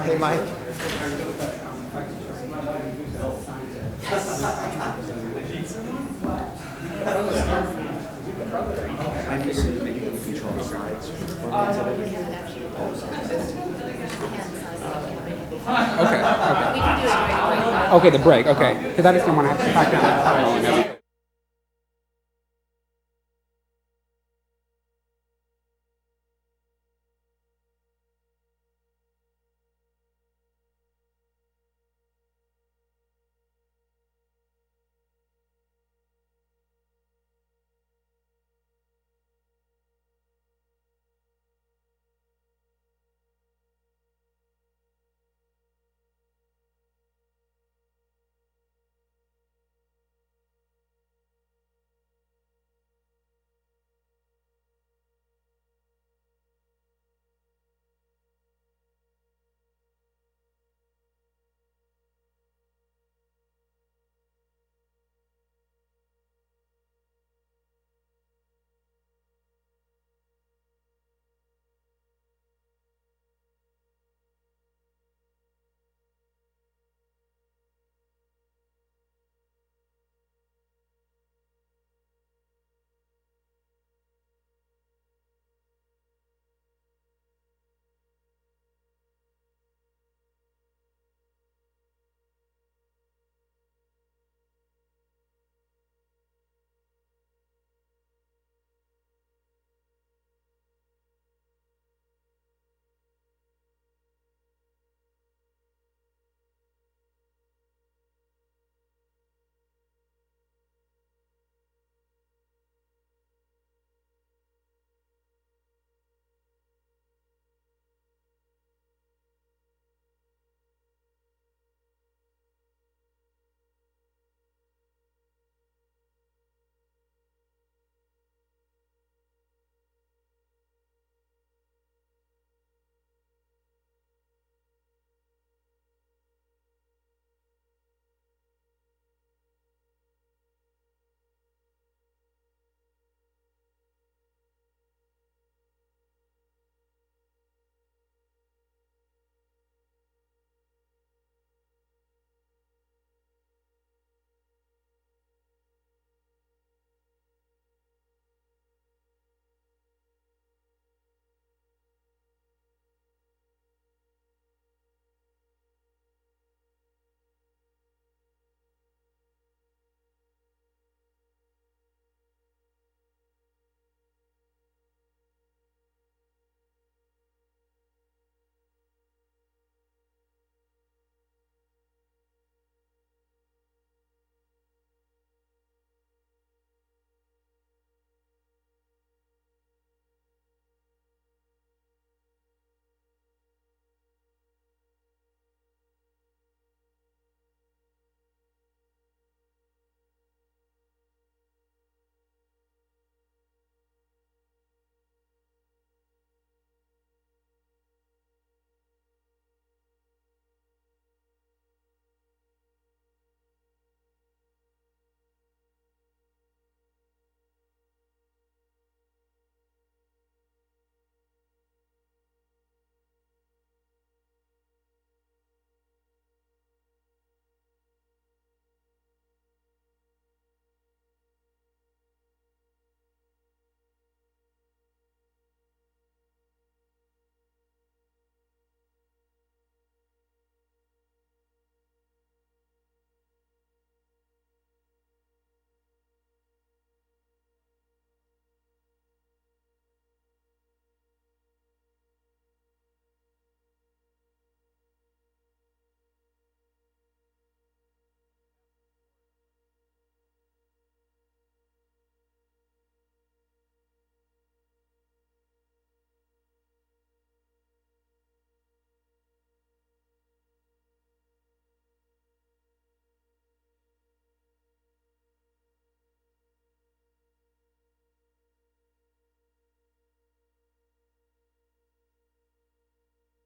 Hey, Mike. Okay, the break, okay. Because I just didn't want to have to track down that tunnel and everything.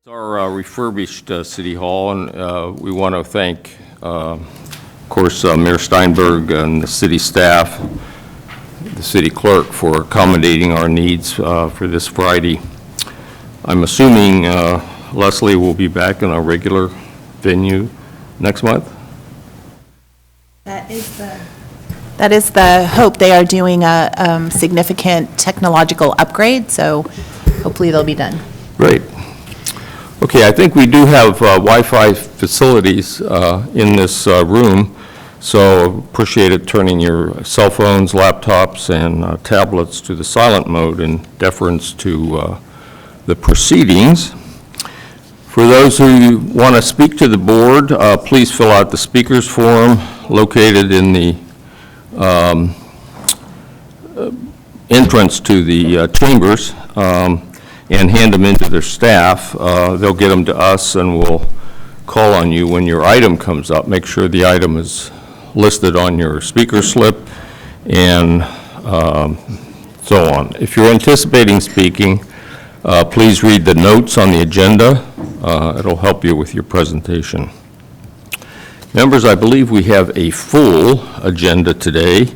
Our refurbished City Hall, and we want to thank, of course, Mayor Steinberg and the city staff, the city clerk for accommodating our needs for this Friday. I'm assuming Leslie will be back in our regular venue next month? That is the hope. They are doing a significant technological upgrade, so hopefully they'll be done. Great. Okay, I think we do have Wi-Fi facilities in this room, so appreciate it turning your cell phones, laptops, and tablets to the silent mode in deference to the proceedings. For those who want to speak to the board, please fill out the speakers form located in the entrance to the chambers, and hand them in to their staff. They'll get them to us, and we'll call on you when your item comes up. Make sure the item is listed on your speaker slip, and so on. If you're anticipating speaking, please read the notes on the agenda. It'll help you with your presentation. Members, I believe we have a full agenda today,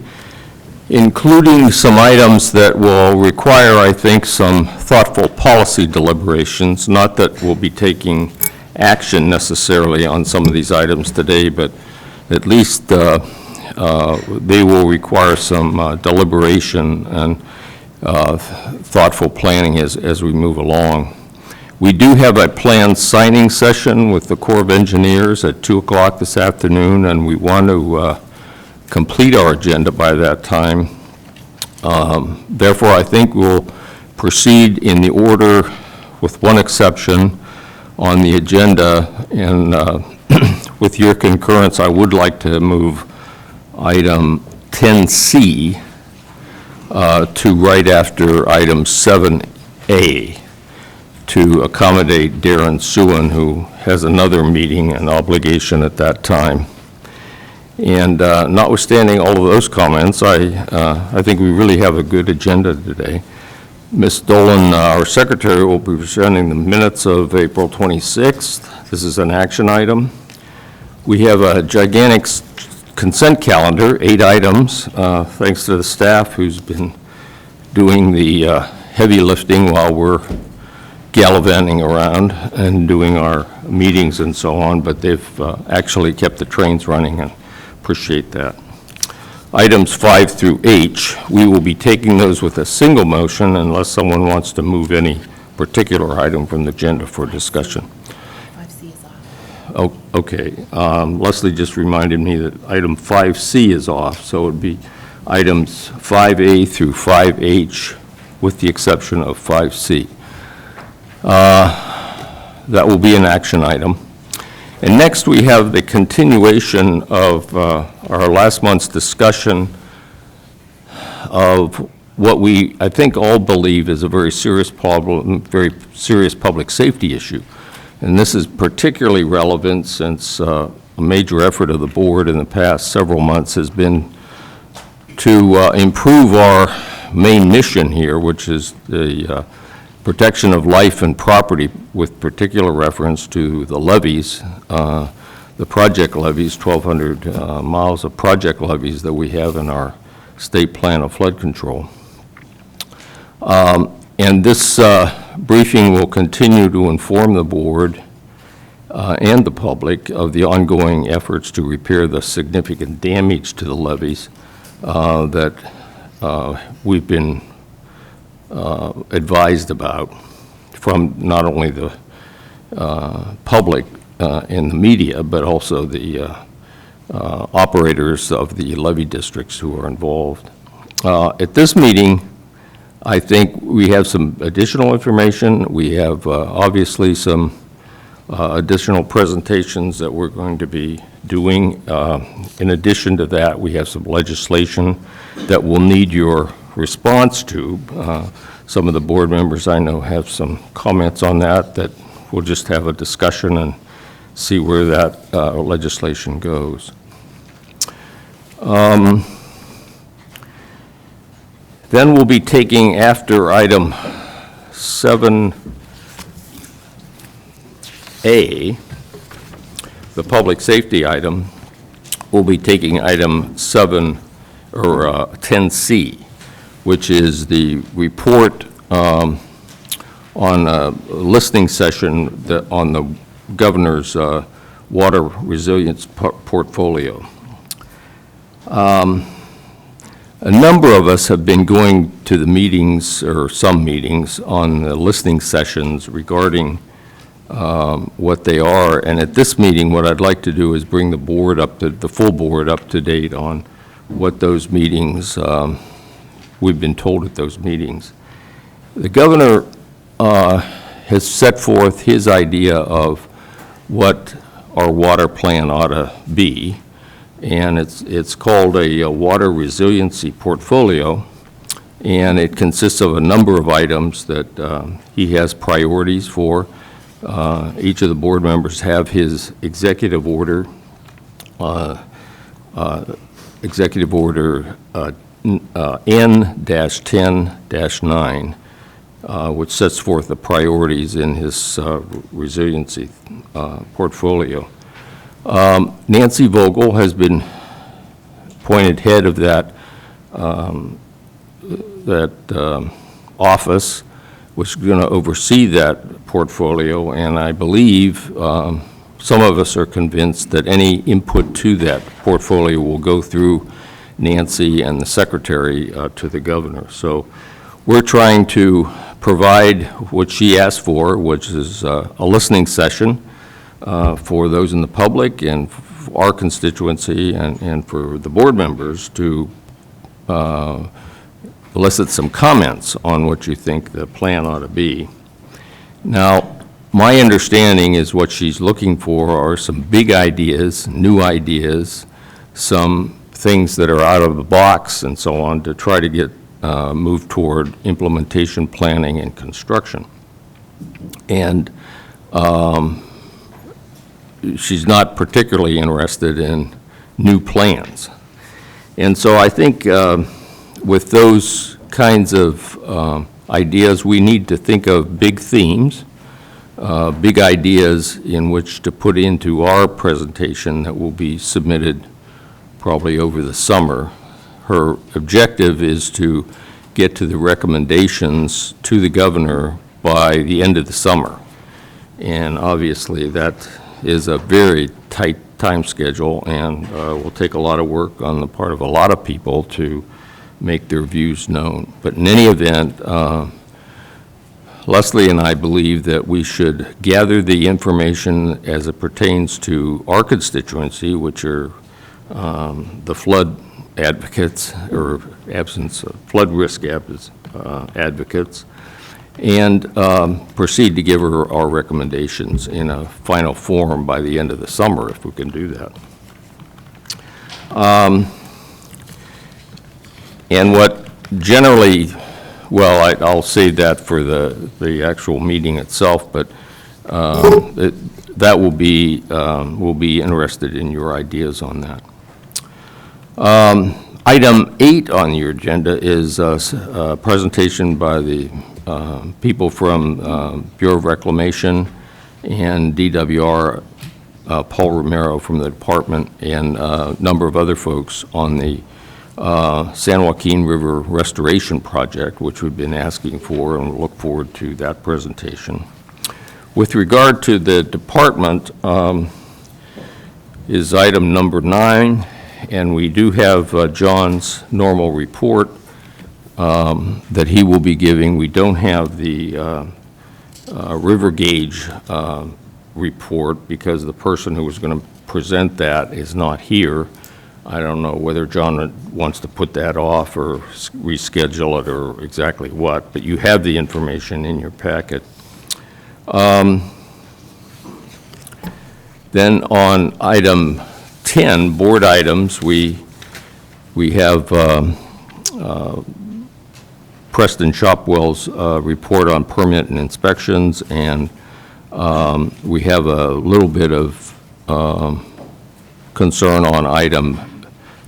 including some items that will require, I think, some thoughtful policy deliberations. Not that we'll be taking action necessarily on some of these items today, but at least they will require some deliberation and thoughtful planning as we move along. We do have a planned signing session with the Corps of Engineers at 2 o'clock this afternoon, and we want to complete our agenda by that time. Therefore, I think we'll proceed in the order, with one exception, on the agenda. And with your concurrence, I would like to move item 10C to right after item 7A to accommodate Darren Suin, who has another meeting and obligation at that time. And notwithstanding all of those comments, I think we really have a good agenda today. Ms. Dolan, our secretary, will be presenting the minutes of April 26th. This is an action item. We have a gigantic consent calendar, 8 items, thanks to the staff who's been doing the heavy lifting while we're gallivanting around and doing our meetings and so on, but they've actually kept the trains running, and appreciate that. Items 5 through H, we will be taking those with a single motion unless someone wants to move any particular item from the agenda for discussion. 5C is off. Oh, okay. Leslie just reminded me that item 5C is off, so it would be items 5A through 5H with the exception of 5C. That will be an action item. And next we have the continuation of our last month's discussion of what we, I think, all believe is a very serious problem, very serious public safety issue. And this is particularly relevant since a major effort of the board in the past several months has been to improve our main mission here, which is the protection of life and property, with particular reference to the levees, the project levees, 1,200 miles of project levees that we have in our state plan of flood control. And this briefing will continue to inform the board and the public of the ongoing efforts to repair the significant damage to the levees that we've been advised about from not only the public in the media, but also the operators of the levee districts who are involved. At this meeting, I think we have some additional information. We have obviously some additional presentations that we're going to be doing. In addition to that, we have some legislation that we'll need your response to. Some of the board members I know have some comments on that we'll just have a discussion and see where that legislation goes. Then we'll be taking, after item 7A, the public safety item, we'll be taking item 7 or 10C, which is the report on on a listening session on the governor's water resilience portfolio. A number of us have been going to the meetings, or some meetings, on the listening sessions regarding what they are. And at this meeting, what I'd like to do is bring the board the full board up to date on what those meetings, we've been told at those meetings. The governor has set forth his idea of what our water plan ought to be, and it's called a water resiliency portfolio, and it consists of a number of items that he has priorities for. Each of the board members have his executive order, N-10-9, which sets forth the priorities in his resiliency portfolio. Nancy Vogel has been appointed head of that office, which is going to oversee that portfolio, and I believe some of us are convinced that any input to that portfolio will go through Nancy and the secretary to the governor. So we're trying to provide what she asked for, which is a listening session for those in the public and for our constituency and for the board members to elicit some comments on what you think the plan ought to be. Now, my understanding is what she's looking for are some big ideas, new ideas, some things that are out of the box and so on to try to get moved toward implementation, planning, and construction. And she's not particularly interested in new plans. And so I think with those kinds of ideas, we need to think of big themes, big ideas in which to put into our presentation that will be submitted probably over the summer. Her objective is to get to the recommendations to the governor by the end of the summer. And obviously that is a very tight time schedule and will take a lot of work on the part of a lot of people to make their views known. But in any event, Leslie and I believe that we should gather the information as it pertains to our constituency, which are the flood advocates, or absence of flood risk advocates, and proceed to give her our recommendations in a final form by the end of the summer, if we can do that. And what generally, well, I'll save that for the actual meeting itself, but that will be, we'll be interested in your ideas on that. Item 8 on your agenda is a presentation by the people from Bureau of Reclamation and DWR, Paul Romero from the department, and a number of other folks on the San Joaquin River Restoration Project, which we've been asking for, and we'll look forward to that presentation. With regard to the department, is item number 9, and we do have John's normal report that he will be giving. We don't have the river gauge report because the person who was going to present that is not here. I don't know whether John wants to put that off or reschedule it or exactly what, but you have the information in your packet. Then on item 10, board items, we have Preston Shopwell's report on permit and inspections, and we have a little bit of concern on item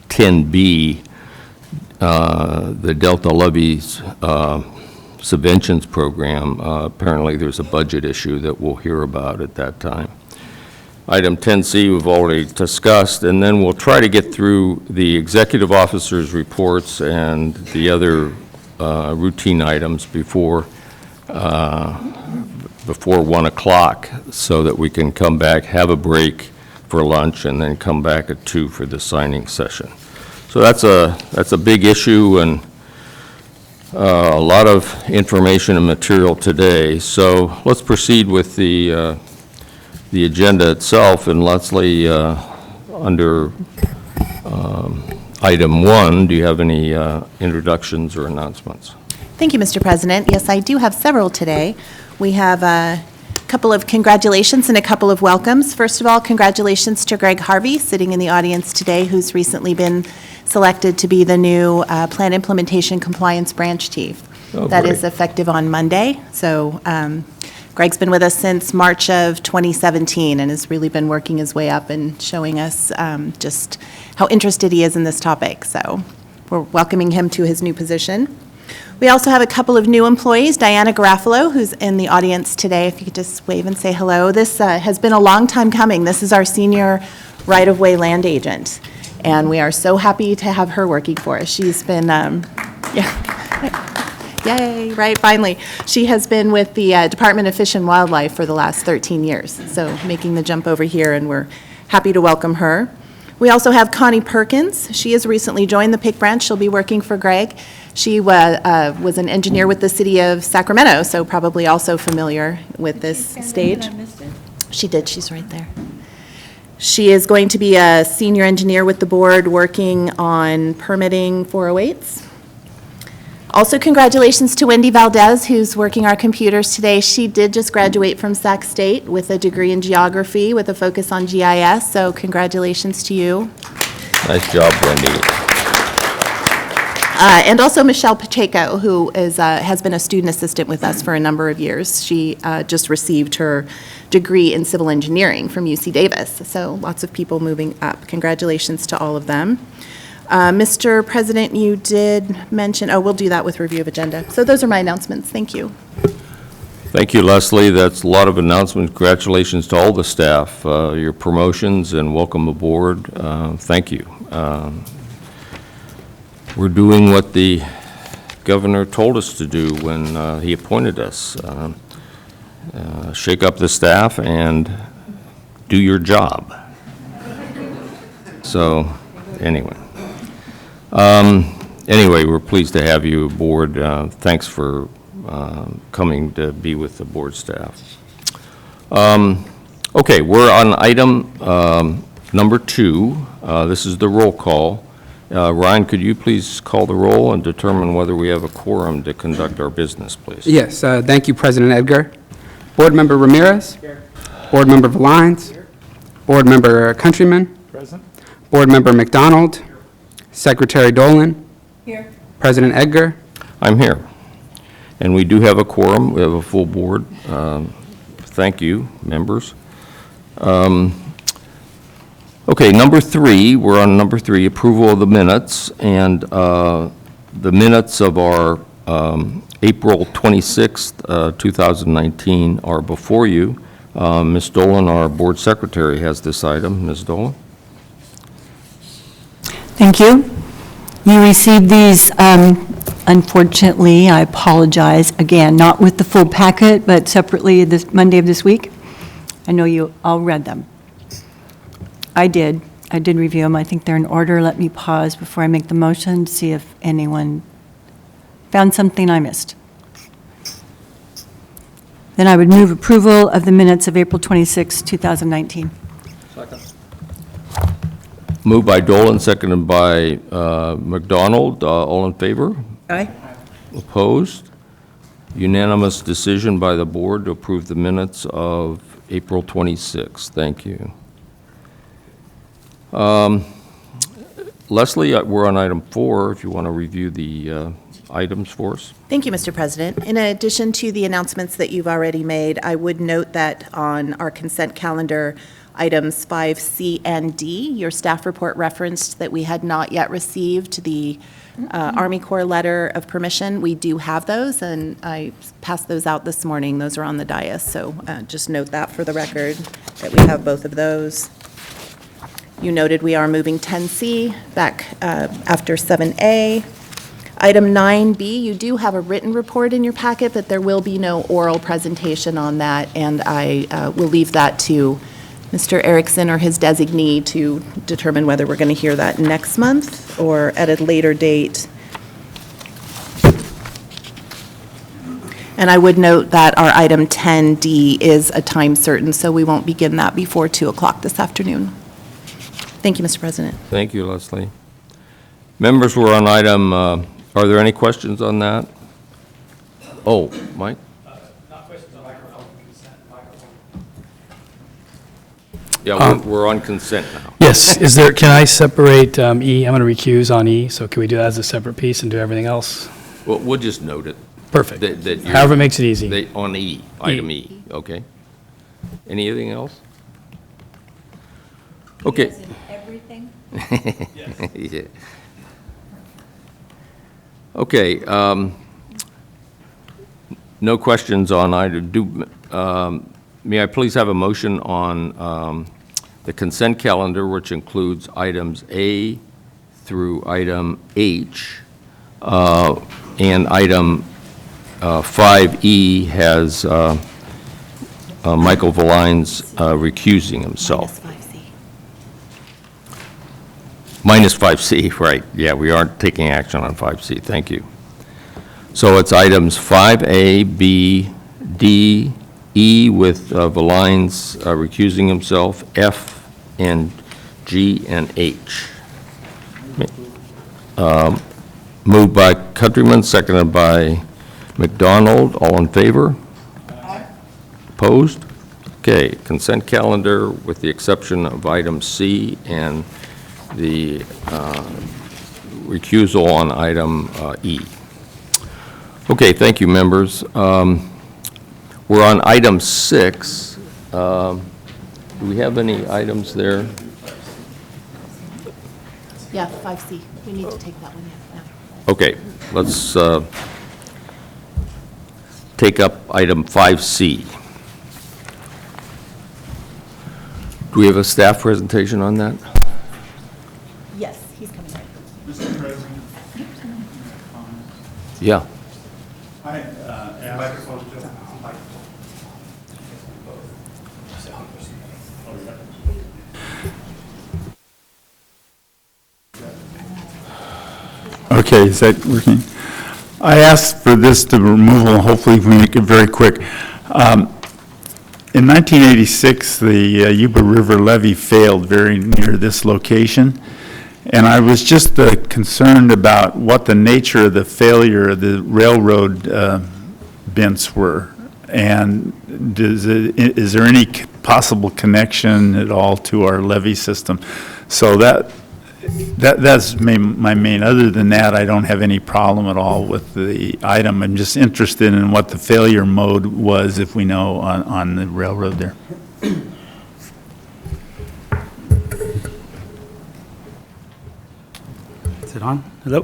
10B, the Delta Levees subventions program. Apparently there's a budget issue that we'll hear about at that time. Item 10C we've already discussed, and then we'll try to get through the executive officer's reports and the other routine items before before 1 o'clock so that we can come back, have a break for lunch, and then come back at 2 for the signing session. So that's a big issue and a lot of information and material today. So let's proceed with the agenda itself. And Leslie, under item 1, do you have any introductions or announcements? Thank you, Mr. President. Yes, I do have several today. We have a couple of congratulations and a couple of welcomes. First of all, congratulations to Greg Harvey, sitting in the audience today, who's recently been selected to be the new Plan Implementation Compliance Branch Chief. Oh, that great. is effective on Monday. So Greg's been with us since March of 2017 and has really been working his way up and showing us just how interested he is in this topic. So we're welcoming him to his new position. We also have a couple of new employees, Diana Garofalo, who's in the audience today. If you could just wave and say hello. This has been a long time coming. This is our senior right-of-way land agent, and we are so happy to have her working for us. She's been, yay, right, finally. She has been with the Department of Fish and Wildlife for the last 13 years, so making the jump over here, and we're happy to welcome her. We also have Connie Perkins. She has recently joined the PIC branch. She'll be working for Greg. She was an engineer with the city of Sacramento, so probably also familiar with this stage. She did, she's right there. She is going to be a senior engineer with the board working on permitting 408s. Also, congratulations to Wendy Valdez, who's working our computers today. She did just graduate from Sac State with a degree in geography with a focus on GIS, so congratulations to you. Nice job, Wendy. And also Michelle Pacheco, who has been a student assistant with us for a number of years. She just received her degree in civil engineering from UC Davis, so lots of people moving up. Congratulations to all of them. Mr. President, you did mention, we'll do that with review of agenda. So those are my announcements. Thank you. Thank you, Leslie. That's a lot of announcements. Congratulations to all the staff, your promotions, and welcome aboard. Thank you. We're doing what the governor told us to do when he appointed us. Shake up the staff and do your job. So, anyway. Anyway, we're pleased to have you aboard. Thanks for coming to be with the board staff. Okay, we're on item number 2. This is the roll call. Ryan, could you please call the roll and determine whether we have a quorum to conduct our business, please? Yes, thank you, President Edgar. Board Member Ramirez? Here. Board Member Valines? Here. Board Member Countryman? Present. Board Member McDonald? Here. Secretary Dolan? Here. President Edgar? I'm here. And we do have a quorum. We have a full board. Thank you, members. Okay, number 3, we're on number 3, approval of the minutes, and the minutes of our April 26th, 2019 are before you. Ms. Dolan, our board secretary, has this item. Ms. Dolan? Thank you. You received these, unfortunately, I apologize, again, not with the full packet, but separately this Monday of this week. I know you all read them. I did review them. I think they're in order. Let me pause before I make the motion to see if anyone found something I missed. Then I would move approval of the minutes of April 26, 2019. Moved by Dolan, seconded by McDonald. All in favor? Aye. Opposed? Unanimous decision by the board to approve the minutes of April 26. Thank you. Leslie, we're on item 4, if you want to review the items for us. Thank you, Mr. President. In addition to the announcements that you've already made, I would note that on our consent calendar, items 5C and D, your staff report referenced that we had not yet received the Army Corps letter of permission. We do have those, and I passed those out this morning. Those are on the dais, so just note that for the record, that we have both of those. You noted we are moving 10C back after 7A. Item 9B, you do have a written report in your packet, but there will be no oral presentation on that, and I will leave that to Mr. Erickson or his designee to determine whether we're going to hear that next month or at a later date. And I would note that our item 10D is a time certain, so we won't begin that before 2 o'clock this afternoon. Thank you, Mr. President. Thank you, Leslie. Members, we're on item, are there any questions on that? Oh, Mike? Not questions on microphone, consent, microphone. Yeah, we're on consent now. Yes, can I separate E? I'm going to recuse on E, so can we do that as a separate piece and do everything else? Well, we'll just note it. Perfect. that you're- However it makes it easy. On E, item E, okay. Anything else? Okay. Everything? Yeah. Okay, no questions on item, may I please have a motion on the consent calendar, which includes items A through item H, and item 5E has Michael Valines recusing himself. Minus 5C, right. Yeah, we aren't taking action on 5C. Thank you. So it's items 5A, B, D, E with Valines recusing himself, F, and G, and H. Moved by Countryman, seconded by McDonald. All in favor? Aye. Opposed? Okay, consent calendar with the exception of item C and the recusal on item E. Okay, thank you, members. We're on item 6. Do we have any items there? Yeah, 5C. We need to take that one now. Okay, let's take up item 5C. Do we have a staff presentation on that? Yes, he's coming right. Mr. President, Yeah. I asked... Okay, is that working? I asked for this to removal, hopefully we make it very quick. In 1986, the Yuba River levee failed very near this location, and I was just concerned about what the nature of the failure of the railroad bents were. And is there any possible connection at all to our levee system? So that's my main. Other than that, I don't have any problem at all with the item. I'm just interested in what the failure mode was, if we know, on the railroad there. Is it on? Hello?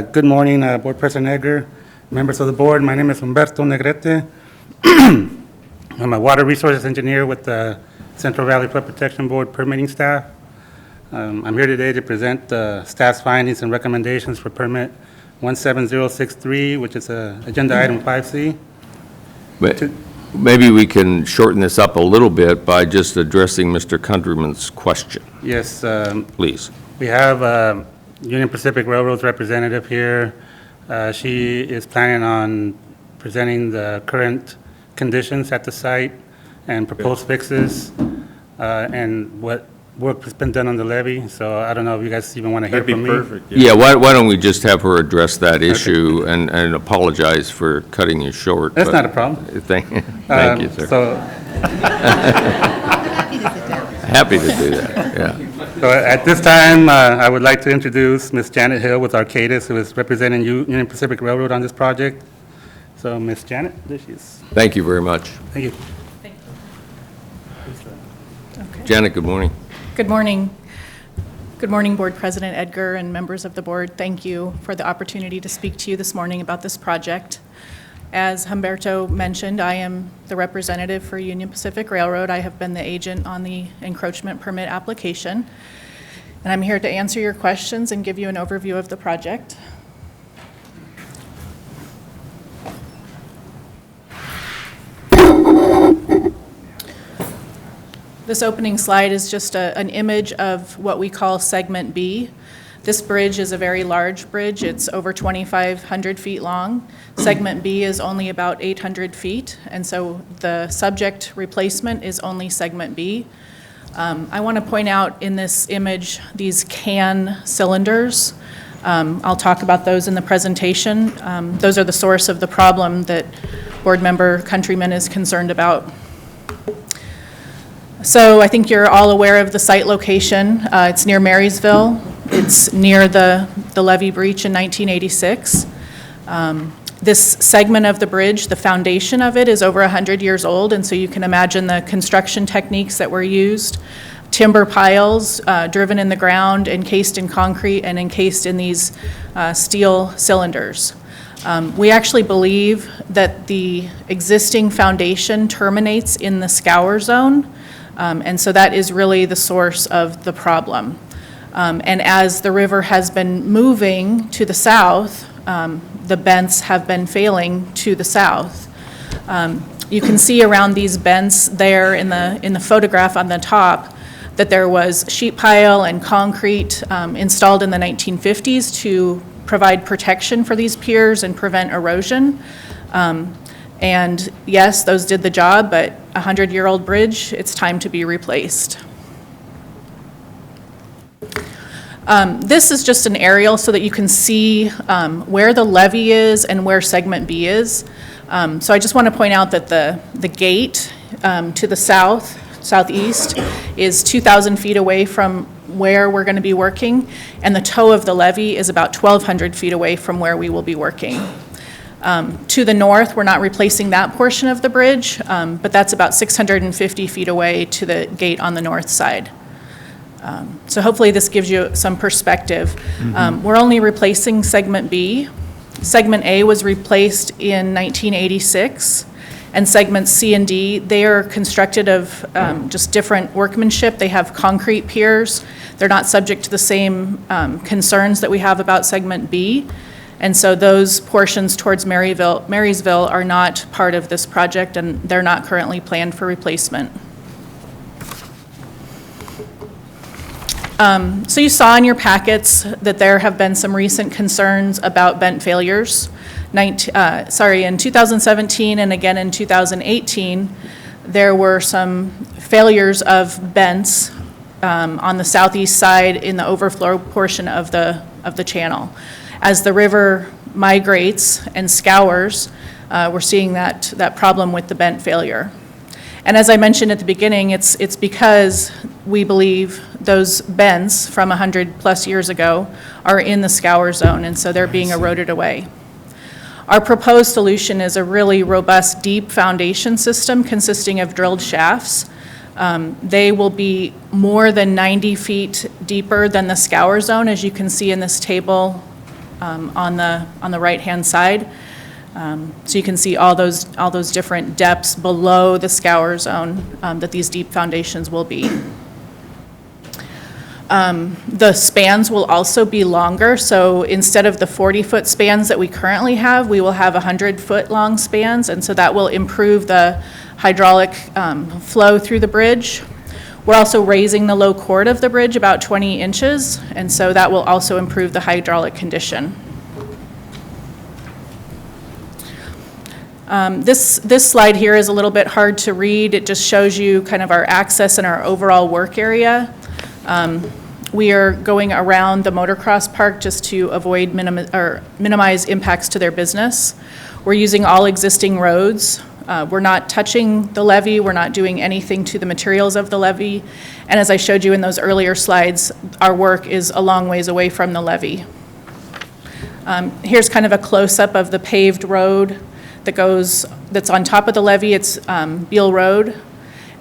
Good morning, Board President Edgar, members of the board. My name is Humberto Negrete. I'm a water resources engineer with the Central Valley Flood Protection Board permitting staff. I'm here today to present staff's findings and recommendations for permit 17063, which is agenda item 5C. Maybe we can shorten this up a little bit by just addressing Mr. Countryman's question. Yes. Please. We have Union Pacific Railroad's representative here. She is planning on presenting the current conditions at the site and proposed fixes and what work has been done on the levee. So I don't know if you guys even want to hear from me. That'd be perfect. Yeah, why don't we just have her address that issue and apologize for cutting you short. That's but- not a problem. Thank you, sir. So Happy to do that, yeah. So at this time, I would like to introduce Ms. Janet Hill with Arcadis, who is representing Union Pacific Railroad on this project. So Ms. Janet, there she is. Thank you very much. Thank you. Janet, good morning. Good morning. Good morning, Board President Edgar and members of the board. Thank you for the opportunity to speak to you this morning about this project. As Humberto mentioned, I am the representative for Union Pacific Railroad. I have been the agent on the encroachment permit application. And I'm here to answer your questions and give you an overview of the project. This opening slide is just an image of what we call Segment B. This bridge is a very large bridge. It's over 2,500 feet long. Segment B is only about 800 feet, and so the subject replacement is only Segment B. I want to point out in this image these can cylinders. I'll talk about those in the presentation. Those are the source of the problem that Board Member Countryman is concerned about. So I think you're all aware of the site location. It's near Marysville. It's near the levee breach in 1986. This segment of the bridge, the foundation of it is over 100 years old, and so you can imagine the construction techniques that were used. Timber piles driven in the ground, encased in concrete, and encased in these steel cylinders. We actually believe that the existing foundation terminates in the scour zone, and so that is really the source of the problem. And as the river has been moving to the south, the bents have been failing to the south. You can see around these bents there in the photograph on the top that there was sheet pile and concrete installed in the 1950s to provide protection for these piers and prevent erosion. And yes, those did the job, but a 100-year-old bridge, it's time to be replaced. This is just an aerial so that you can see where the levee is and where Segment B is. So I just want to point out that the gate to the southeast is 2,000 feet away from where we're going to be working, and the toe of the levee is about 1,200 feet away from where we will be working. To the north, we're not replacing that portion of the bridge, but that's about 650 feet away to the gate on the north side. So hopefully this gives you some perspective. We're only replacing Segment B. Segment A was replaced in 1986, and Segments C and D, they are constructed of just different workmanship. They have concrete piers. They're not subject to the same concerns that we have about Segment B. And so those portions towards Marysville are not part of this project, and they're not currently planned for replacement. So you saw in your packets that there have been some recent concerns about bent failures. In 2017 and again in 2018, there were some failures of bents on the southeast side in the overflow portion of the channel. As the river migrates and scours, we're seeing that problem with the bent failure. And as I mentioned at the beginning, it's because we believe those bends from 100+ years ago are in the scour zone, and so they're being eroded away. Our proposed solution is a really robust, deep foundation system consisting of drilled shafts. They will be more than 90 feet deeper than the scour zone, as you can see in this table on the right-hand side. So you can see all those different depths below the scour zone that these deep foundations will be. The spans will also be longer, so instead of the 40-foot spans that we currently have, we will have 100-foot long spans, and so that will improve the hydraulic flow through the bridge. We're also raising the low chord of the bridge about 20 inches, and so that will also improve the hydraulic condition. This slide here is a little bit hard to read. It just shows you kind of our access and our overall work area. We are going around the motocross park just to avoid minimize impacts to their business. We're using all existing roads. We're not touching the levee. We're not doing anything to the materials of the levee. And as I showed you in those earlier slides, our work is a long ways away from the levee. Here's kind of a close-up of the paved road that's on top of the levee. It's Beale Road.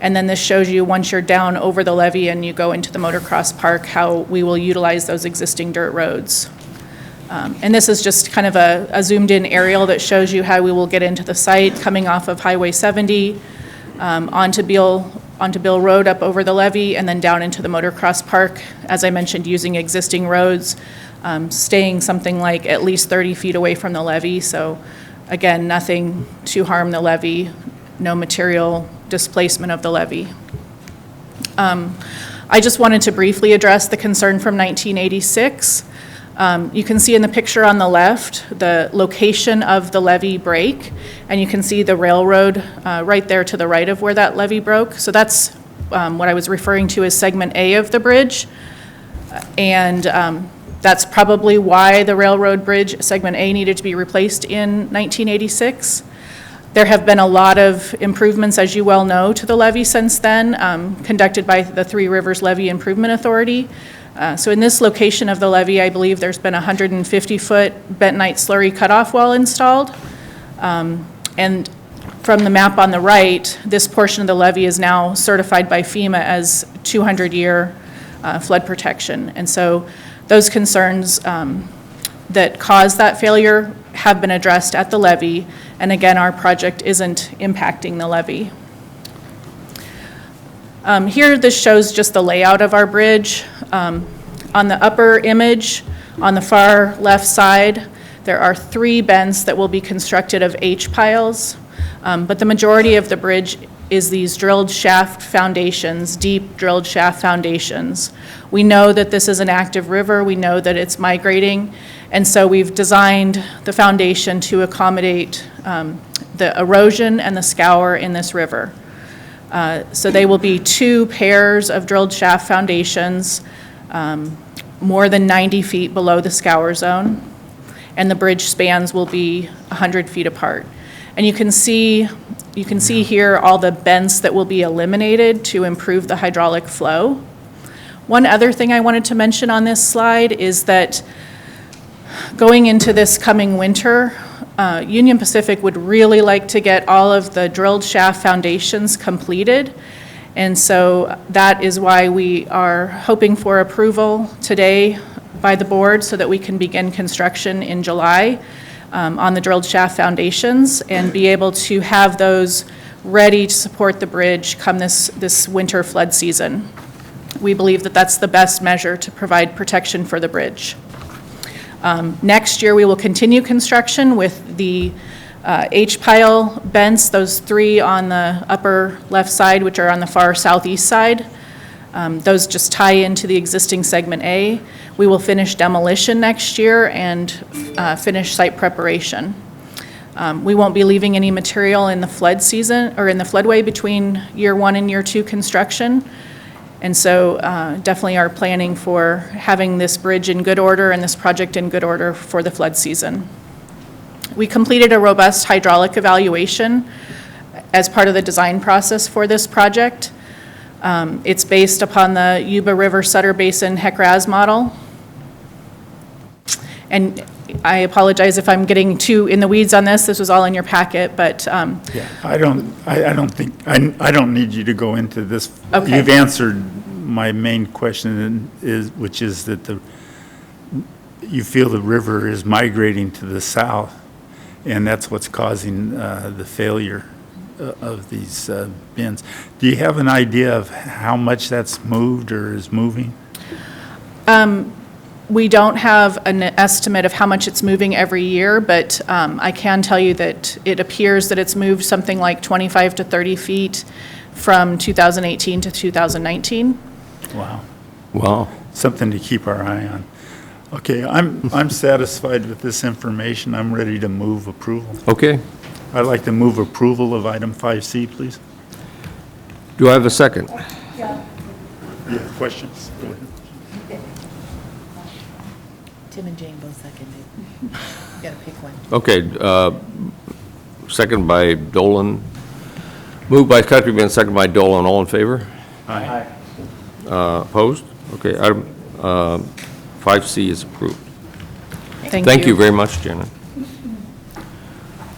And then this shows you once you're down over the levee and you go into the motocross park, how we will utilize those existing dirt roads. And this is just kind of a zoomed-in aerial that shows you how we will get into the site, coming off of Highway 70, onto onto Bill Road up over the levee and then down into the motocross park, as I mentioned, using existing roads, staying something like at least 30 feet away from the levee. So again, nothing to harm the levee, no material displacement of the levee. I just wanted to briefly address the concern from 1986. You can see in the picture on the left, the location of the levee break, and you can see the railroad right there to the right of where that levee broke. So that's what I was referring to as segment A of the bridge. And that's probably why the railroad bridge, segment A, needed to be replaced in 1986. There have been a lot of improvements, as you well know, to the levee since then, conducted by the Three Rivers Levee Improvement Authority. So in this location of the levee, I believe there's been a 150-foot bentonite slurry cutoff well installed. And from the map on the right, this portion of the levee is now certified by FEMA as 200-year flood protection. And so those concerns that caused that failure have been addressed at the levee. And again, our project isn't impacting the levee. Here, this shows just the layout of our bridge. On the upper image, on the far left side, there are 3 bends that will be constructed of H-piles, but the majority of the bridge is these drilled shaft foundations, deep drilled shaft foundations. We know that this is an active river, we know that it's migrating, and so we've designed the foundation to accommodate the erosion and the scour in this river. So they will be 2 pairs of drilled shaft foundations, more than 90 feet below the scour zone, and the bridge spans will be 100 feet apart. And you can see here all the bends that will be eliminated to improve the hydraulic flow. One other thing I wanted to mention on this slide is that going into this coming winter, Union Pacific would really like to get all of the drilled shaft foundations completed. And so that is why we are hoping for approval today by the board so that we can begin construction in July on the drilled shaft foundations and be able to have those ready to support the bridge come this winter flood season. We believe that that's the best measure to provide protection for the bridge. Next year, we will continue construction with the H-pile bents, those 3 on the upper left side, which are on the far southeast side. Those just tie into the existing segment A. We will finish demolition next year and finish site preparation. We won't be leaving any material in the flood season or in the floodway between year 1 and year 2 construction. And so definitely are planning for having this bridge in good order and this project in good order for the flood season. We completed a robust hydraulic evaluation as part of the design process for this project. It's based upon the Yuba River Sutter Basin HEC-RAS model. And I apologize if I'm getting too in the weeds on this. This was all in your packet, but Yeah, I don't need you to go into this. Okay. You've answered my main question, which is that you feel the river is migrating to the south, and that's what's causing the failure of these bins. Do you have an idea of how much that's moved or is moving? we don't have an estimate of how much it's moving every year, but I can tell you that it appears that it's moved something like 25 to 30 feet from 2018 to 2019. Wow. Wow. Something to keep our eye on. Okay, I'm satisfied with this information. I'm ready to move approval. Okay. I'd like to move approval of item 5C, please. Do I have a second? You have questions? Go ahead. Tim and Jane both seconded. You gotta pick one. Okay, second by Dolan. Moved by Countryman, second by Dolan. All in favor? Aye. Opposed? Okay, item 5C is approved. Thank Thank you very much, Janet.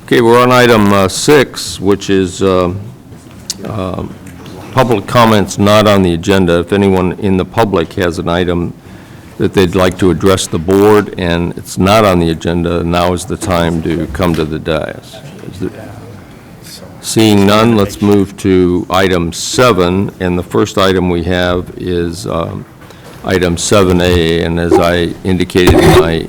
Okay, we're on item 6, which is public comments not on the agenda. If anyone in the public has an item that they'd like to address the board and it's not on the agenda, now is the time to come to the dais. Seeing none, let's move to item 7, and the first item we have is item 7A, and as I indicated in my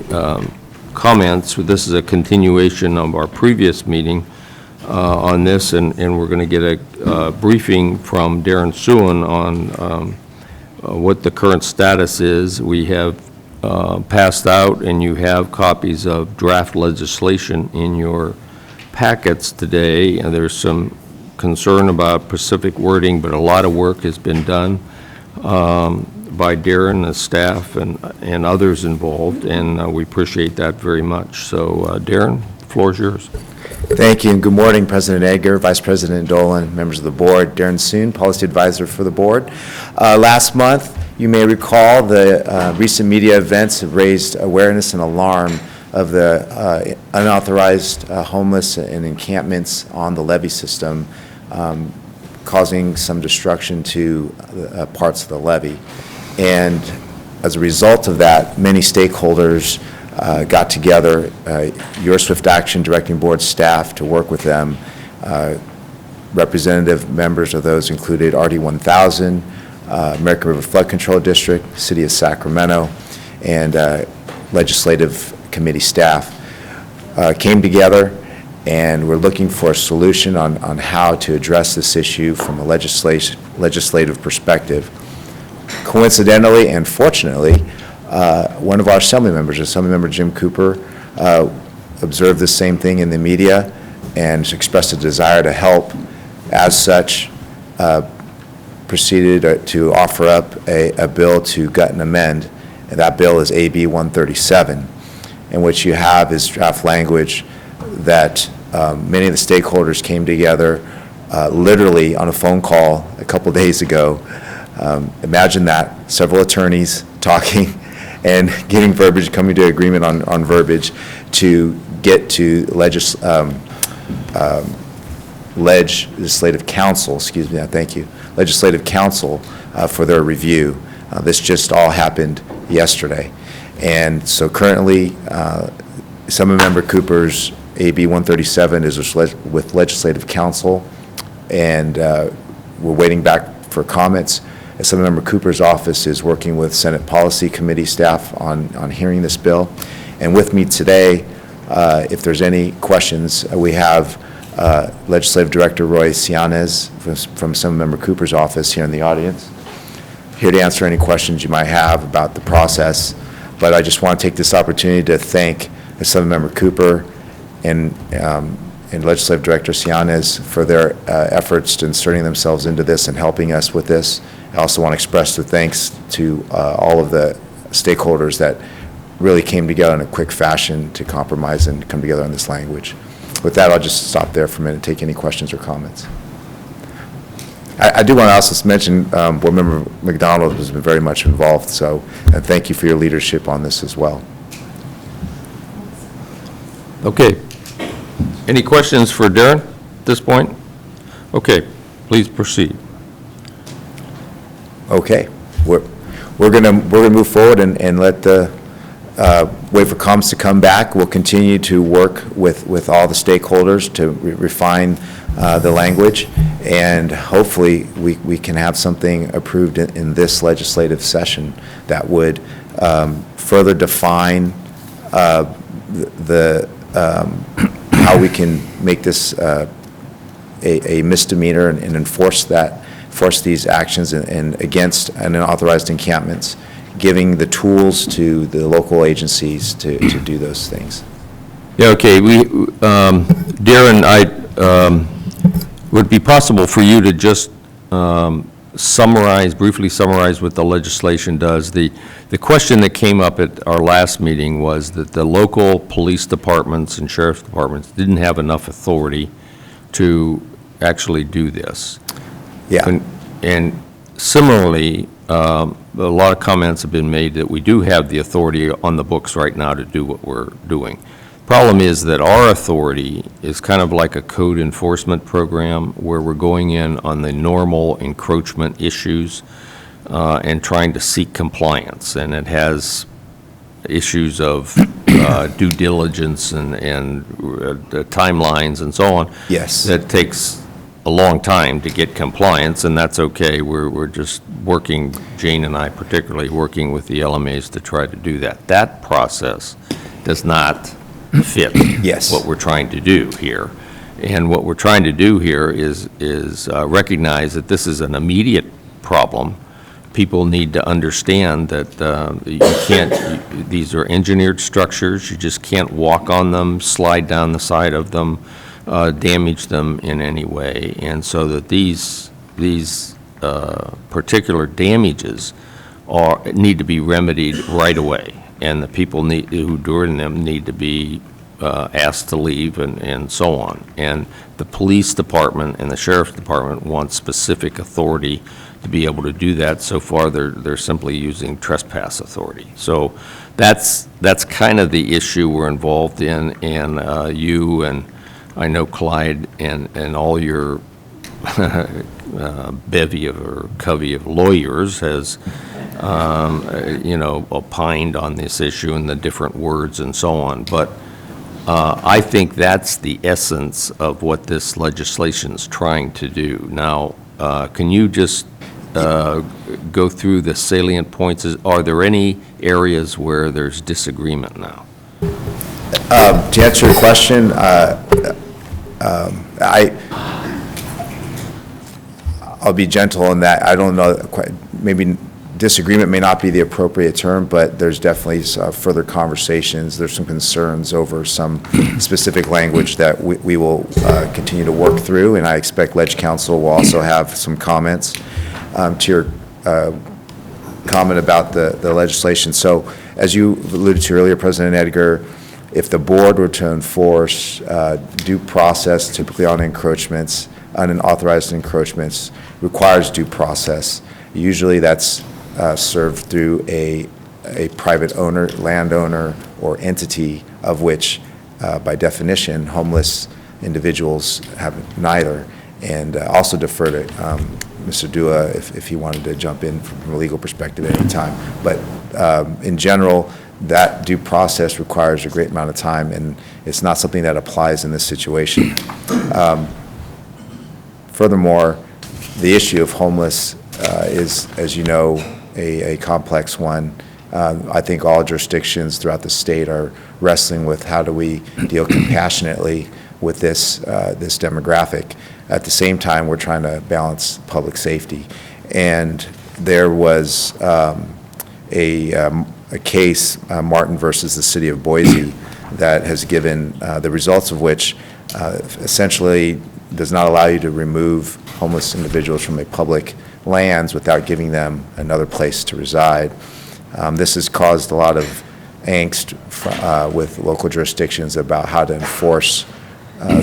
comments, this is a continuation of our previous meeting on this, and we're going to get a briefing from Darren Suen on what the current status is. We have passed out, and you have copies of draft legislation in your packets today, and there's some concern about specific wording, but a lot of work has been done by Darren, the staff, and others involved, and we appreciate that very much. So, Darren, the floor is yours. Thank you, and good morning, President Edgar, Vice President Dolan, members of the board. Darren Suen, Policy Advisor for the board. Last month, you may recall the recent media events have raised awareness and alarm of the unauthorized homeless and encampments on the levee system, causing some destruction to parts of the levee. And as a result of that, many stakeholders got together, your swift action directing board staff to work with them. Representative members of those included RD 1000, American River Flood Control District, City of Sacramento, and legislative committee staff came together, and we're looking for a solution on how to address this issue from a legislative perspective. Coincidentally and fortunately, one of our Assembly members, Assemblymember Jim Cooper, observed the same thing in the media and expressed a desire to help. As such, proceeded to offer up a bill to gut and amend, and that bill is AB 137. And what you have is draft language that many of the stakeholders came together literally on a phone call a couple days ago. Imagine that, several attorneys talking and getting verbiage, coming to agreement on verbiage to get to legislative council, excuse me, thank you, legislative council for their review. This just all happened yesterday. And so currently, Assemblymember Cooper's AB 137 is with Legislative Council, and we're waiting back for comments. Assemblymember Cooper's office is working with Senate Policy Committee staff on hearing this bill. And with me today, if there's any questions, we have Legislative Director Roy Cianez from Assemblymember Cooper's office here in the audience, here to answer any questions you might have about the process. But I just want to take this opportunity to thank Assemblymember Cooper and Legislative Director Cianez for their efforts to inserting themselves into this and helping us with this. I also want to express the thanks to all of the stakeholders that really came together in a quick fashion to compromise and come together on this language. With that, I'll just stop there for a minute and take any questions or comments. I do want to also mention Board Member McDonald has been very much involved, so and thank you for your leadership on this as well. Okay. Any questions for Darren at this point? Okay, please proceed. Okay, we're gonna move forward and let the wait for comments to come back. We'll continue to work with all the stakeholders to refine the language, and hopefully we can have something approved in this legislative session that would further define how we can make this a misdemeanor and enforce these actions and against unauthorized encampments, giving the tools to the local agencies to do those things. Yeah, okay, Darren, would it be possible for you to just briefly summarize what the legislation does? The question that came up at our last meeting was that the local police departments and sheriff's departments didn't have enough authority to actually do this. Yeah. And similarly, a lot of comments have been made that we do have the authority on the books right now to do what we're doing. Problem is that our authority is kind of like a code enforcement program where we're going in on the normal encroachment issues and trying to seek compliance. And it has issues of due diligence and timelines and so on. Yes. That takes a long time to get compliance, and that's okay. We're just working, Jane and I particularly, working with the LMAs to try to do that. That process does not fit Yes. what we're trying to do here. And what we're trying to do here is recognize that this is an immediate problem. People need to understand that you can't, these are engineered structures, you just can't walk on them, slide down the side of them, damage them in any way. And so that these particular damages need to be remedied right away. And the people who are doing them need to be asked to leave and so on. And the police department and the sheriff's department want specific authority to be able to do that. So far, they're simply using trespass authority. So that's kind of the issue we're involved in, and you and I know Clyde and all your bevy or covey of lawyers has opined on this issue and the different words and so on. But I think that's the essence of what this legislation is trying to do. Now, can you just go through the salient points? Are there any areas where there's disagreement now? To answer your question, I'll be gentle in that. I don't know, maybe disagreement may not be the appropriate term, but there's definitely further conversations. There's some concerns over some specific language that we will continue to work through, and I expect Ledge Council will also have some comments to your comment about the legislation. So, as you alluded to earlier, President Edgar, if the board were to enforce due process, typically on encroachments, unauthorized encroachments, requires due process. Usually that's served through a private owner, landowner, or entity, of which, by definition, homeless individuals have neither. And also defer to Mr. Dua if he wanted to jump in from a legal perspective at any time. But in general, that due process requires a great amount of time, and it's not something that applies in this situation. Furthermore, the issue of homeless is, as you know, a complex one. I think all jurisdictions throughout the state are wrestling with how do we deal compassionately with this demographic. At the same time, we're trying to balance public safety. And there was a case, Martin versus the city of Boise, that has given the results of which essentially does not allow you to remove homeless individuals from a public lands without giving them another place to reside. This has caused a lot of angst with local jurisdictions about how to enforce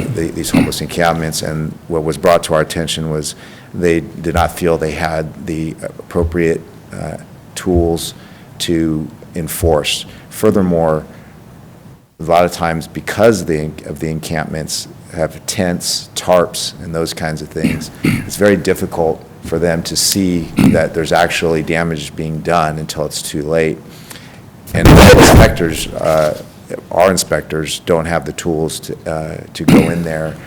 these homeless encampments, and what was brought to our attention was they did not feel they had the appropriate tools to enforce. Furthermore, a lot of times, because of the encampments have tents, tarps, and those kinds of things, it's very difficult for them to see that there's actually damage being done until it's too late. And our inspectors don't have the tools to go in there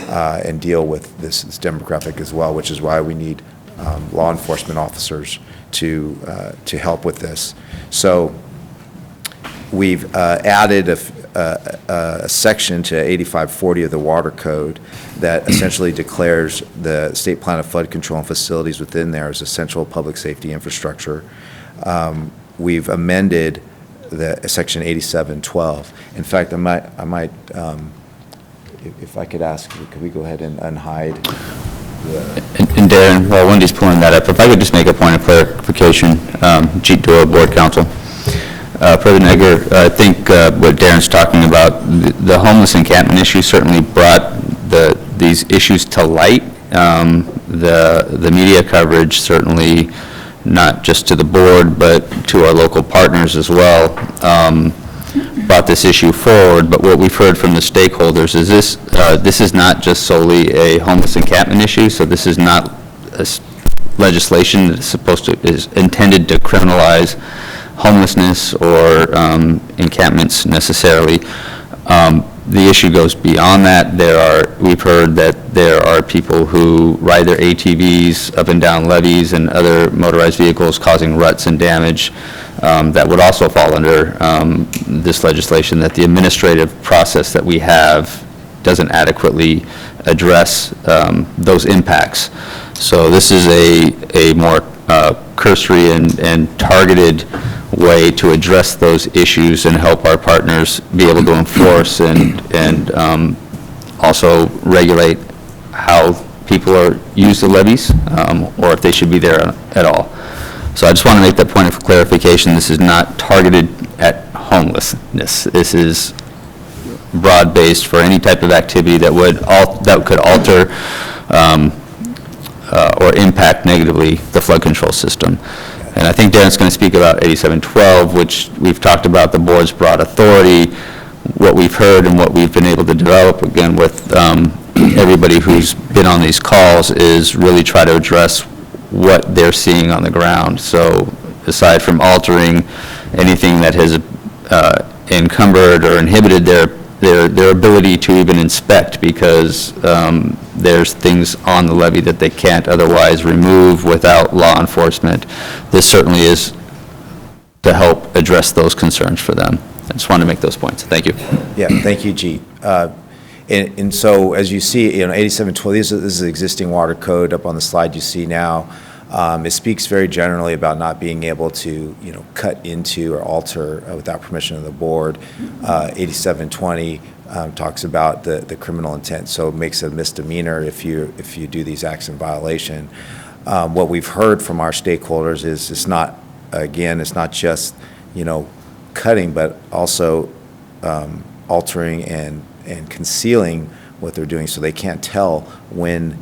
and deal with this demographic as well, which is why we need law enforcement officers to help with this. So we've added a section to 8540 of the Water Code that essentially declares the state plan of flood control and facilities within there as essential public safety infrastructure. We've amended the section 8712. In fact, I might, if I could ask, could we go ahead and unhide? And Darren, while Wendy's pulling that up, if I could just make a point of clarification, Jeet Dua, Board Counsel. President Edgar, I think what Darren's talking about, the homeless encampment issue certainly brought these issues to light. The media coverage certainly, not just to the board, but to our local partners as well, brought this issue forward. But what we've heard from the stakeholders is this is not just solely a homeless encampment issue, so this is not legislation that is intended to criminalize homelessness or encampments necessarily. The issue goes beyond that. We've heard that there are people who ride their ATVs up and down levees and other motorized vehicles causing ruts and damage that would also fall under this legislation, that the administrative process that we have doesn't adequately address those impacts. So this is a more cursory and targeted way to address those issues and help our partners be able to enforce and also regulate how people use the levees, or if they should be there at all. So I just want to make that point of clarification. This is not targeted at homelessness. This is broad-based for any type of activity that could alter or impact negatively the flood control system. And I think Darren's going to speak about 8712, which we've talked about the board's broad authority. What we've heard and what we've been able to develop, again, with everybody who's been on these calls, is really try to address what they're seeing on the ground. So aside from altering anything that has encumbered or inhibited their ability to even inspect, because there's things on the levee that they can't otherwise remove without law enforcement. This certainly is to help address those concerns for them. I just wanted to make those points. Thank you. Yeah, thank you, Jeet. And so, as you see, 8712, this is the existing water code up on the slide you see now. It speaks very generally about not being able to, cut into or alter without permission of the board. 8720 talks about the criminal intent, so it makes a misdemeanor if you do these acts in violation. What we've heard from our stakeholders is it's not just, cutting, but also altering and concealing what they're doing, so they can't tell when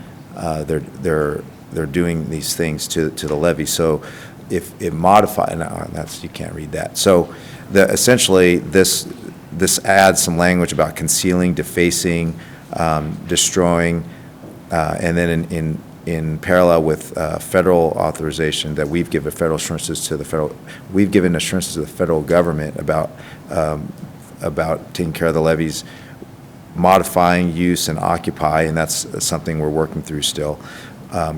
they're doing these things to the levee. So if it modifies, that's, you can't read that. So essentially this adds some language about concealing, defacing, destroying, and then in parallel with federal authorization that we've given assurances to the federal government about taking care of the levees, modifying, use, and occupy, and that's something we're working through still.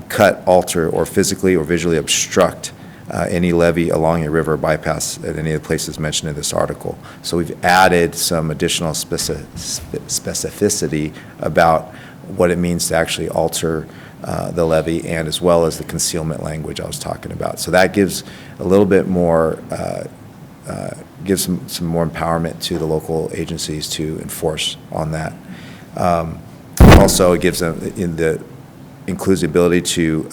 Cut, alter, or physically or visually obstruct any levee along a river bypass at any of the places mentioned in this article. So we've added some additional specificity about what it means to actually alter the levee, and as well as the concealment language I was talking about. So that gives a little bit more, gives some more empowerment to the local agencies to enforce on that. Also, it gives them includes the ability to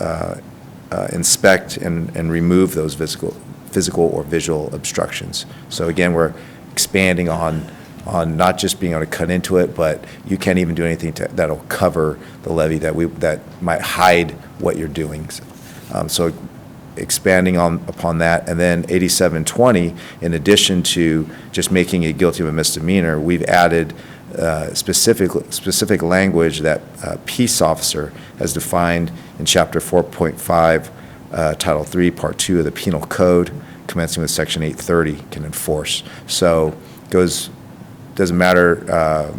inspect and remove those physical or visual obstructions. So again, we're expanding on not just being able to cut into it, but you can't even do anything that'll cover the levee that might hide what you're doing. So expanding upon that. And then 8720, in addition to just making it guilty of a misdemeanor, we've added specific language that peace officer has defined in Chapter 4.5, Title 3, Part 2 of the Penal Code, commencing with Section 830, can enforce. So doesn't matter,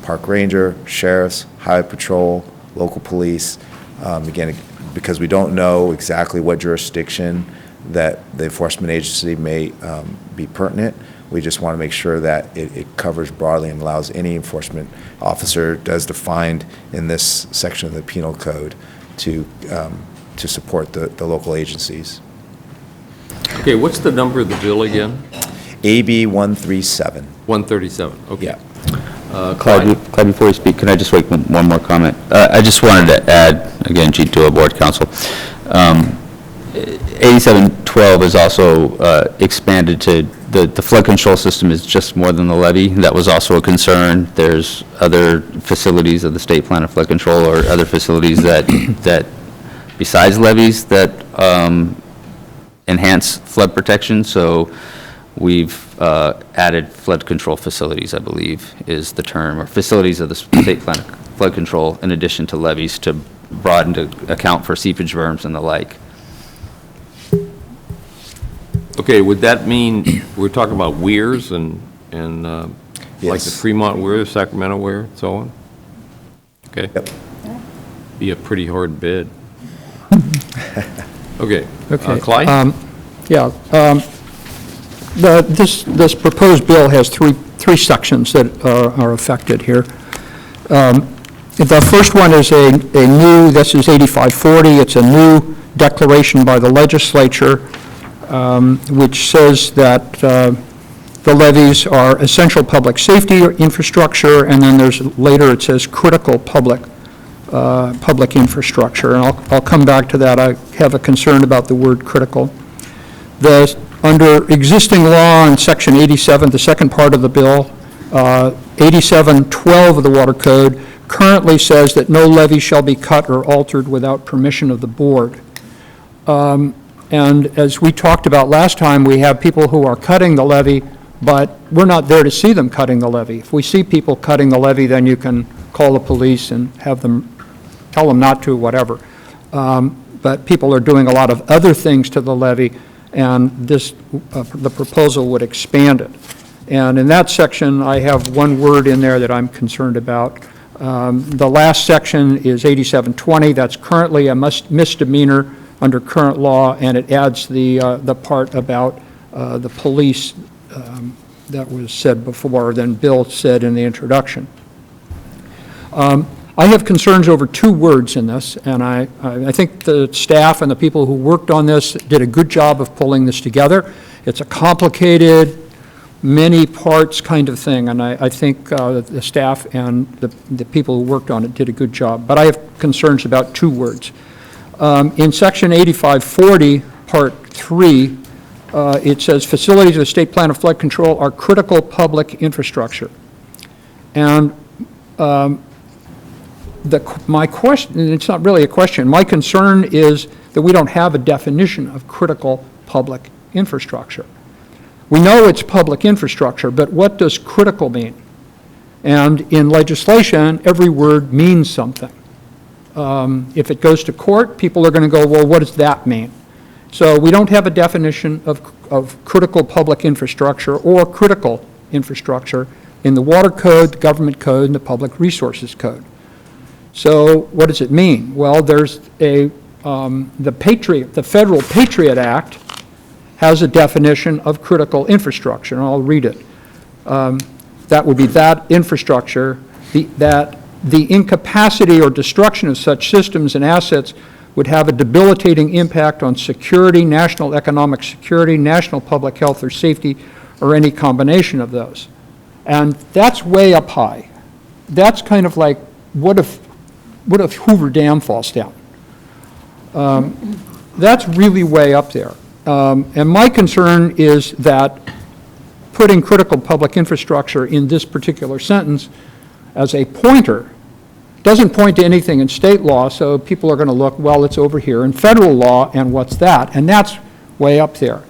park ranger, sheriffs, highway patrol, local police. Again, because we don't know exactly what jurisdiction that the enforcement agency may be pertinent, we just want to make sure that it covers broadly and allows any enforcement officer, as defined in this section of the Penal Code, to support the local agencies. Okay, what's the number of the bill again? AB 137. 137, okay. Yeah. Clyde, before you speak, can I just make one more comment? I just wanted to add, again, to our board council, 8712 is also expanded to, the flood control system is just more than the levee. That was also a concern. There's other facilities of the state plan of flood control or other facilities that besides levees that enhance flood protection. So we've added flood control facilities, I believe is the term, or facilities of the state plan of flood control in addition to levees, to broaden to account for seepage berms and the like. Okay, would that mean we're talking about weirs and Like the Yes. Fremont weir, Sacramento weir, so on? Okay. Yep. Be a pretty hard bid. Okay. Okay. Clyde? Yeah. This proposed bill has three sections that are affected here. The first one is a new, this is 8540, it's a new declaration by the legislature, which says that the levees are essential public safety infrastructure, and then later it says critical public infrastructure, and I'll come back to that. I have a concern about the word critical. Under existing law in Section 87, the second part of the bill, 8712 of the Water Code currently says that no levee shall be cut or altered without permission of the board. And as we talked about last time, we have people who are cutting the levee, but we're not there to see them cutting the levee. If we see people cutting the levee, then you can call the police and have them, tell them not to, whatever. But people are doing a lot of other things to the levee, and the proposal would expand it. And in that section, I have one word in there that I'm concerned about. The last section is 8720. That's currently a misdemeanor under current law, and it adds the part about the police that was said before, then Bill said in the introduction. I have concerns over two words in this, and I think the staff and the people who worked on this did a good job of pulling this together. It's a complicated, many parts kind of thing, and I think the staff and the people who worked on it did a good job. But I have concerns about two words. In Section 8540, Part 3, it says facilities of the state plan of flood control are critical public infrastructure. And my question, and it's not really a question, my concern is that we don't have a definition of critical public infrastructure. We know it's public infrastructure, but what does critical mean? And in legislation, every word means something. If it goes to court, people are going to go, well, what does that mean? So we don't have a definition of critical public infrastructure or critical infrastructure in the Water Code, the Government Code, and the Public Resources Code. So what does it mean? Well, there's the Federal Patriot Act has a definition of critical infrastructure, and I'll read it. That would be that infrastructure, that the incapacity or destruction of such systems and assets would have a debilitating impact on security, national economic security, national public health or safety, or any combination of those. And that's way up high. That's kind of like, what if Hoover Dam falls down? That's really way up there. And my concern is that putting critical public infrastructure in this particular sentence as a pointer doesn't point to anything in state law, so people are going to look, well, it's over here in federal law, and what's that? And that's way up there.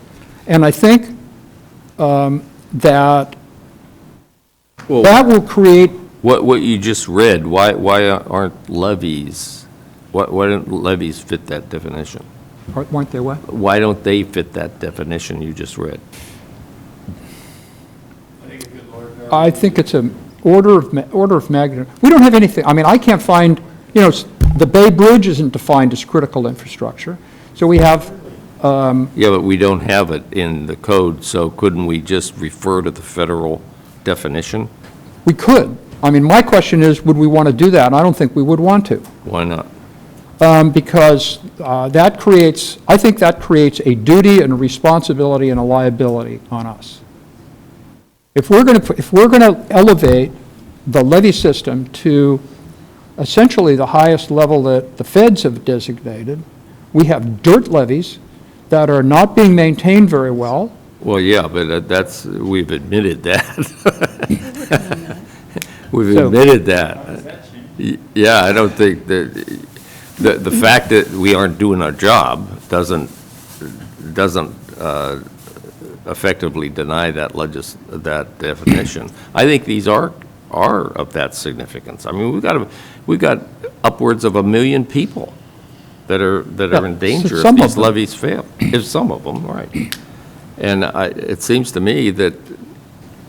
And I think that will create... What you just read, why aren't levies, why don't levies fit that definition? Weren't they what? Why don't they fit that definition you just read? I think it's an order of magnitude. We don't have anything, I mean, I can't find, the Bay Bridge isn't defined as critical infrastructure. So we have... Yeah, but we don't have it in the code, so couldn't we just refer to the federal definition? We could. I mean, my question is, would we want to do that? And I don't think we would want to. Why not? Because that creates, I think that creates a duty and a responsibility and a liability on us. If we're going to elevate the levee system to essentially the highest level that the feds have designated, we have dirt levees that are not being maintained very well. Well, yeah, but we've admitted that. We've admitted that. Yeah, I don't think that, the fact that we aren't doing our job doesn't effectively deny that definition. I think these are of that significance. I mean, we've got upwards of 1 million people that are in danger if these levees fail. If some of them, right. And it seems to me that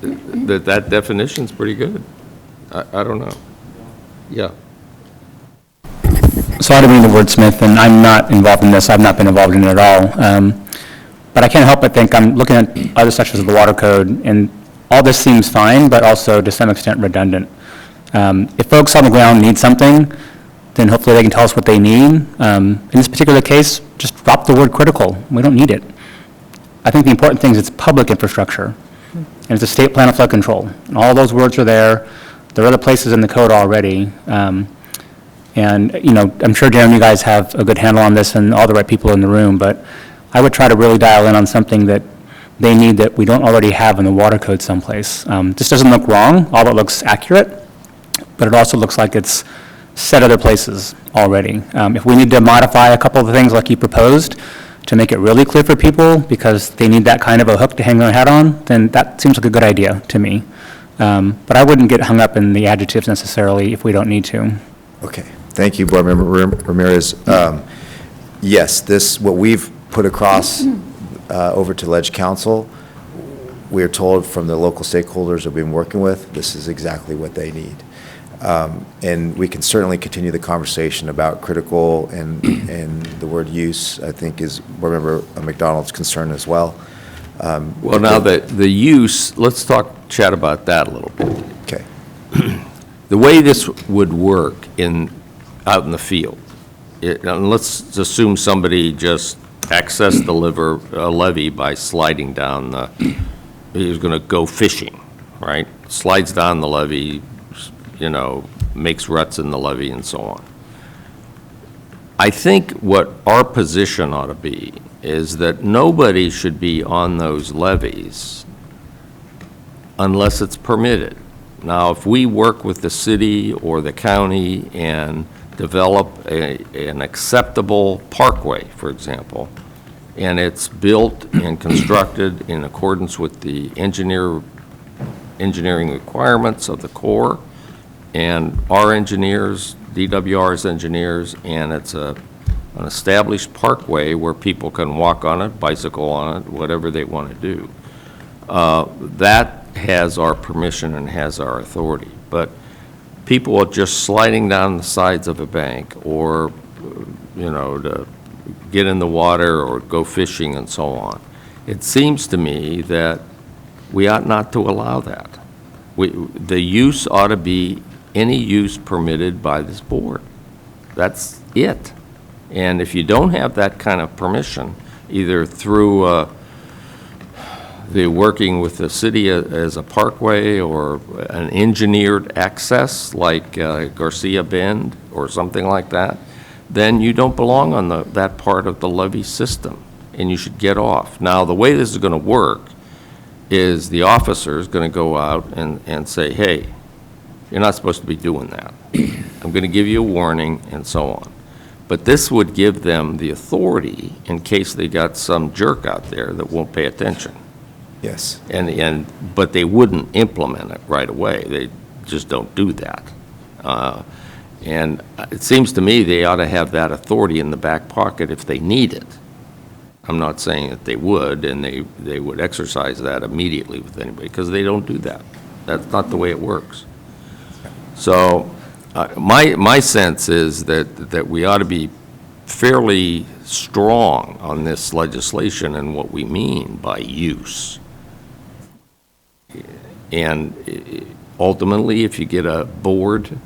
that definition's pretty good. I don't know. Yeah. So I don't mean the wordsmith, and I'm not involved in this, I've not been involved in it at all. But I can't help but think, I'm looking at other sections of the water code, and all this seems fine, but also to some extent redundant. If folks on the ground need something, then hopefully they can tell us what they need. In this particular case, just drop the word critical. We don't need it. I think the important thing is it's public infrastructure, and it's a state plan of flood control. And all those words are there. There are other places in the code already. And, you know, I'm sure, Darren, you guys have a good handle on this and all the right people in the room, but I would try to really dial in on something that they need that we don't already have in the water code someplace. This doesn't look wrong, all it looks accurate, but it also looks like it's set other places already. If we need to modify a couple of the things like you proposed to make it really clear for people because they need that kind of a hook to hang their hat on, then that seems like a good idea to me. But I wouldn't get hung up in the adjectives necessarily if we don't need to. Okay, thank you, Board Member Ramirez. Yes, what we've put across over to Ledge Council, we are told from the local stakeholders that we've been working with, this is exactly what they need. And we can certainly continue the conversation about critical and the word use, I think, is Board Member McDonald's concern as well. Well, now the use, let's chat about that a little bit. Okay. The way this would work out in the field, and let's assume somebody just accessed the levee by sliding down he was going to go fishing, right? Slides down the levee, you know, makes ruts in the levee and so on. I think what our position ought to be is that nobody should be on those levees unless it's permitted. Now, if we work with the city or the county and develop an acceptable parkway, for example, and it's built and constructed in accordance with the engineering requirements of the Corps and our engineers, DWR's engineers, and it's an established parkway where people can walk on it, bicycle on it, whatever they want to do. That has our permission and has our authority. But people are just sliding down the sides of a bank or, you know, to get in the water or go fishing and so on. It seems to me that we ought not to allow that. The use ought to be any use permitted by this board. That's it. And if you don't have that kind of permission, either through the working with the city as a parkway or an engineered access like Garcia Bend or something like that, then you don't belong on that part of the levee system, and you should get off. Now, the way this is going to work is the officer is going to go out and say, hey, you're not supposed to be doing that. I'm going to give you a warning and so on. But this would give them the authority in case they got some jerk out there that won't pay attention. Yes. But they wouldn't implement it right away. They just don't do that. And it seems to me they ought to have that authority in the back pocket if they need it. I'm not saying that they would, and they would exercise that immediately with anybody, because they don't do that. That's not the way it works. So my sense is that we ought to be fairly strong on this legislation and what we mean by use. And ultimately, if you get a board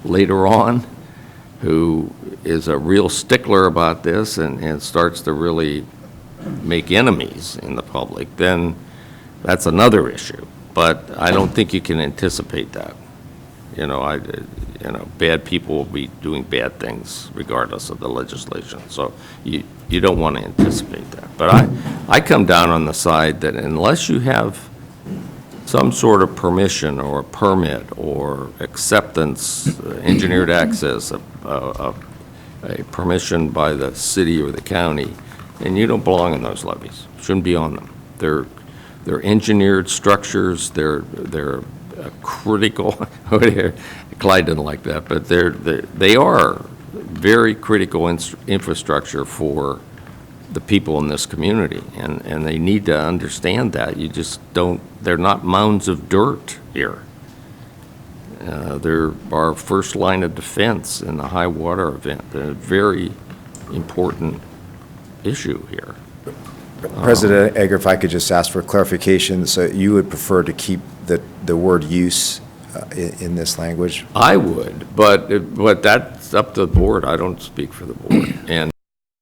later on who is a real stickler about this and starts to really make enemies in the public, then that's another issue. But I don't think you can anticipate that. Bad people will be doing bad things regardless of the legislation. So you don't want to anticipate that. But I come down on the side that unless you have some sort of permission or a permit or acceptance, engineered access, a permission by the city or the county, and you don't belong in those levees. Shouldn't be on them. They're engineered structures. They're critical. Clyde didn't like that, but they are very critical infrastructure for the people in this community, and they need to understand that. You just don't, they're not mounds of dirt here. They're our first line of defense in a high water event, a very important issue here. President Egger, if I could just ask for clarification, so you would prefer to keep the word use in this language? I would, but that's up to the board. I don't speak for the board. And